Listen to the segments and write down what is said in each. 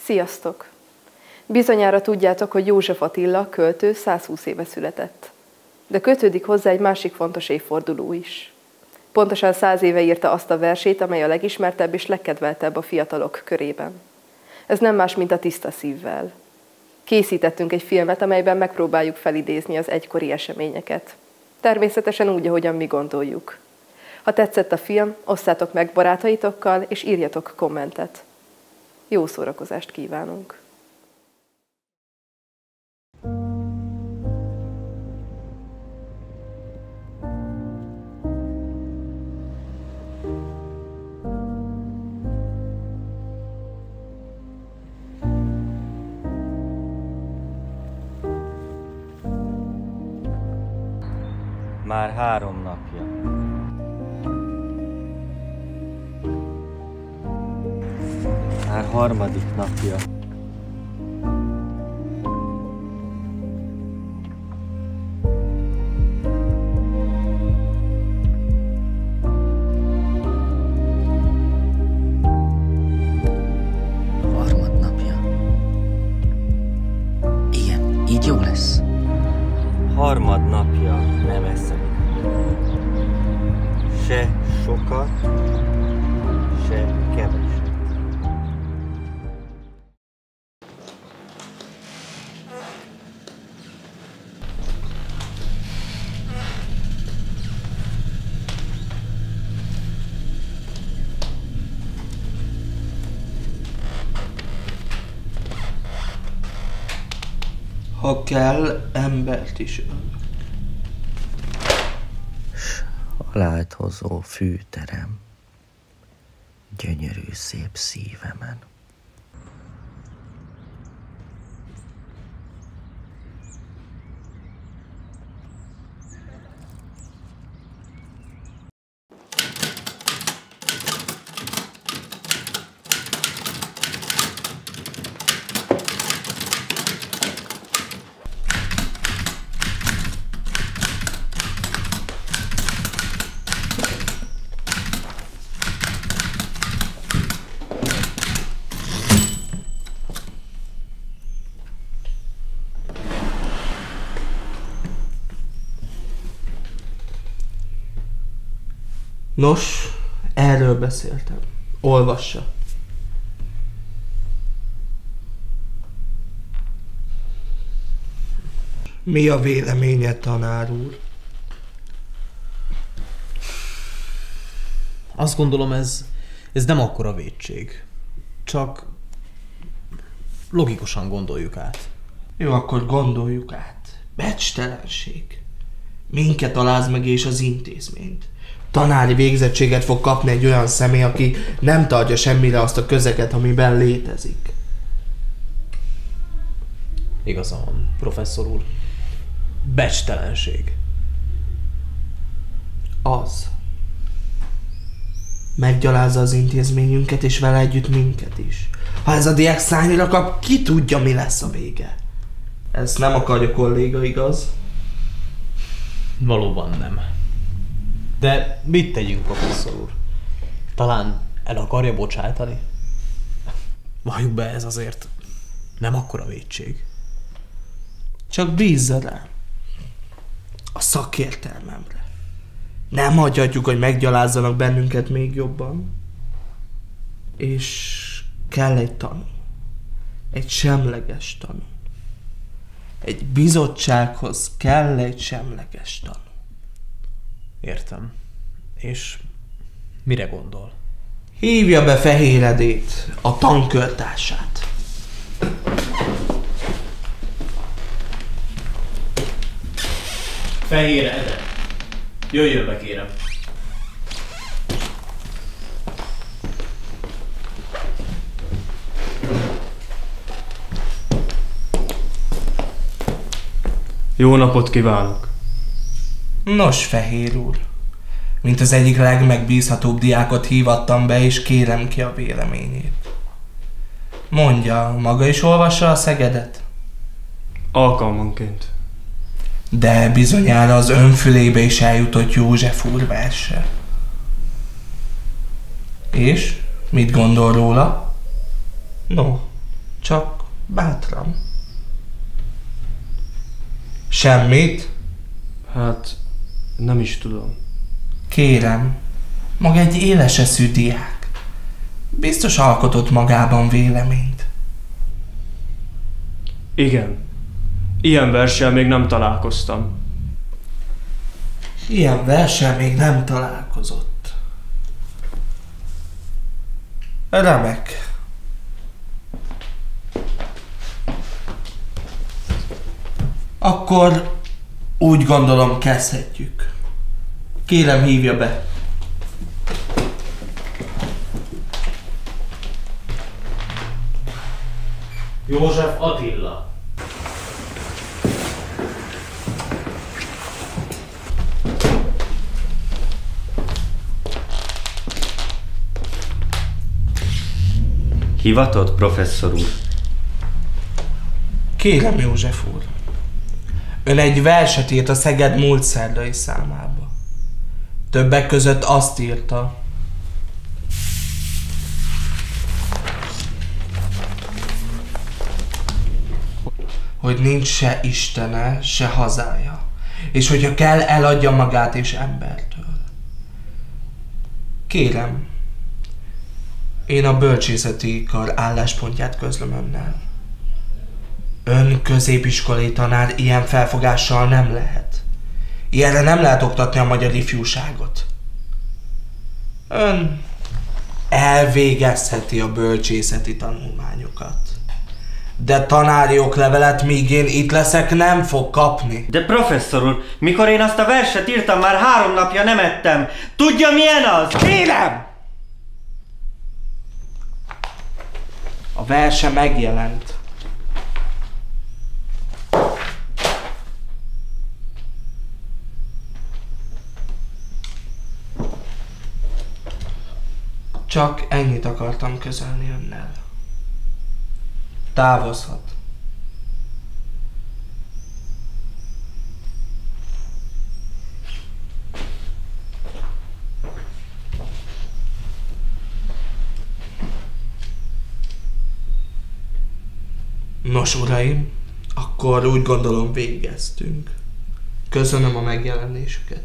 Sziasztok! Bizonyára tudjátok, hogy József Attila költő 120 éve született. De kötődik hozzá egy másik fontos évforduló is. Pontosan 100 éve írta azt a versét, amely a legismertebb és legkedveltebb a fiatalok körében. Ez nem más, mint a Tiszta szívvel. Készítettünk egy filmet, amelyben megpróbáljuk felidézni az egykori eseményeket. Természetesen úgy, ahogyan mi gondoljuk. Ha tetszett a film, osszátok meg barátaitokkal, és írjatok kommentet. Jó szórakozást kívánunk! Már 3 napja. Már 3. napja. Harmadnapja. Igen, így jó lesz. Harmadnapja nem eszek. Se sokat, se keveset. Ha kell, embert is öl. Halált hozó fűterem, gyönyörű szép szívemen. Nos, erről beszéltem. Olvassa. Mi a véleménye, tanár úr? Azt gondolom, ez nem akkora vétség. Csak logikusan gondoljuk át. Jó, akkor gondoljuk át. Becstelenség. Minket aláz meg és az intézményt. Tanári végzettséget fog kapni egy olyan személy, aki nem tartja semmire azt a közeget, amiben létezik. Igaza van, professzor úr. Becstelenség. Az. Meggyalázza az intézményünket, és vele együtt minket is. Ha ez a diák szányra kap, ki tudja, mi lesz a vége. Ezt nem akarja kolléga, igaz? Valóban nem. De mit tegyünk, professzor úr? Talán el akarja bocsátani? Valljuk be, ez azért nem akkora vétség. Csak bízza rám. A szakértelmemre. Nem hagyhatjuk, hogy meggyalázzanak bennünket még jobban. És kell egy tanú. Egy semleges tanú. Egy bizottsághoz kell egy semleges tanú. Értem. És mire gondol? Hívja be Fehér Edét, a tankörtársát. Fehér Ede. Jöjjön be, kérem. Jó napot kívánok! Nos, Fehér úr, mint az egyik legmegbízhatóbb diákot hívattam be, és kérem ki a véleményét. Mondja, maga is olvassa a Szegedet? Alkalmanként. De bizonyára az önfülébe is eljutott József úr verse. És? Mit gondol róla? No, Csak bátran. Semmit? Hát, nem is tudom. Kérem, maga egy éles eszű diák. Biztos alkotott magában véleményt. Igen. Ilyen verssel még nem találkoztam. Ilyen verssel még nem találkozott. Remek. Akkor úgy gondolom, kezdhetjük. Kérem, hívja be. József Attila. Hivatott, professzor úr? Kérem, József úr. Ön egy verset írt a Szeged múlt szerdai számába. Többek között azt írta, hogy nincs se istene, se hazája, és hogyha kell, eladja magát és embertől. Kérem, én a bölcsészeti kar álláspontját közlöm önnel. Ön középiskolai tanár ilyen felfogással nem lehet. Ilyenre nem lehet oktatni a magyar ifjúságot. Ön elvégezheti a bölcsészeti tanulmányokat. De tanári oklevelet, míg én itt leszek, nem fog kapni. De professzor úr, mikor én azt a verset írtam, már 3 napja nem ettem. Tudja, milyen az? Kérem! A verse megjelent. Csak ennyit akartam közölni önnel. Távozhat. Nos, uraim, akkor úgy gondolom végeztünk. Köszönöm a megjelenésüket.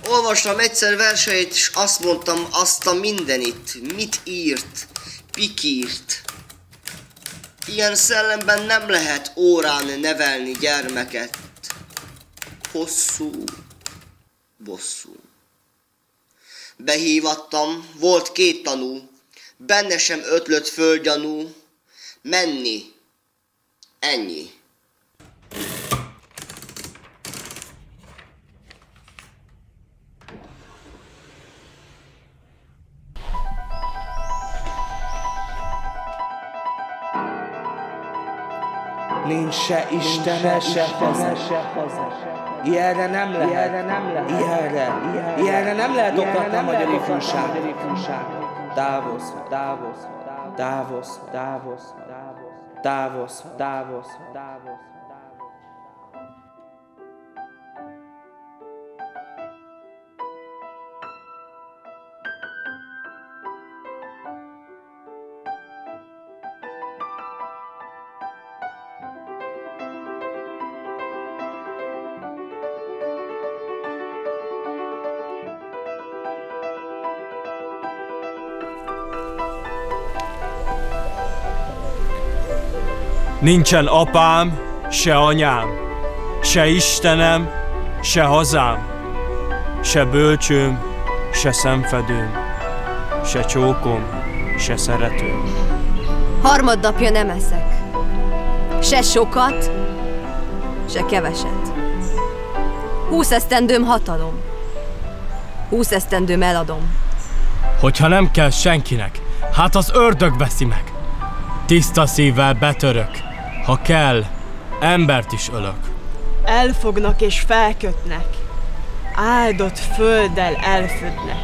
Olvastam egyszer verseit, és azt mondtam, azt a mindenit, mit írt, pikírt. Ilyen szellemben nem lehet órán nevelni gyermeket. Hosszú, bosszú. Behívattam, volt 2 tanú, benne sem ötlött földgyanú, menni, ennyi. Nincs se istene, se haza. Ilyenre nem lehet. Ilyenre nem lehet oktatni a magyar ifjúságot. Távozz. Nincsen apám, se anyám, se Istenem, se hazám, se bölcsőm, se szemfedőm, se csókom, se szeretőm. 3. napja nem eszek. Se sokat, se keveset. 20 esztendőm hatalom. 20 esztendőm eladom. Hogyha nem kell senkinek, hát az ördög veszi meg. Tiszta szívvel betörök. Ha kell, embert is ölök. Elfognak és felkötnek. Áldott földdel elfödnek.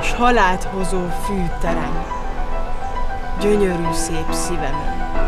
S halált hozó fűterem. Gyönyörű szép szívemen.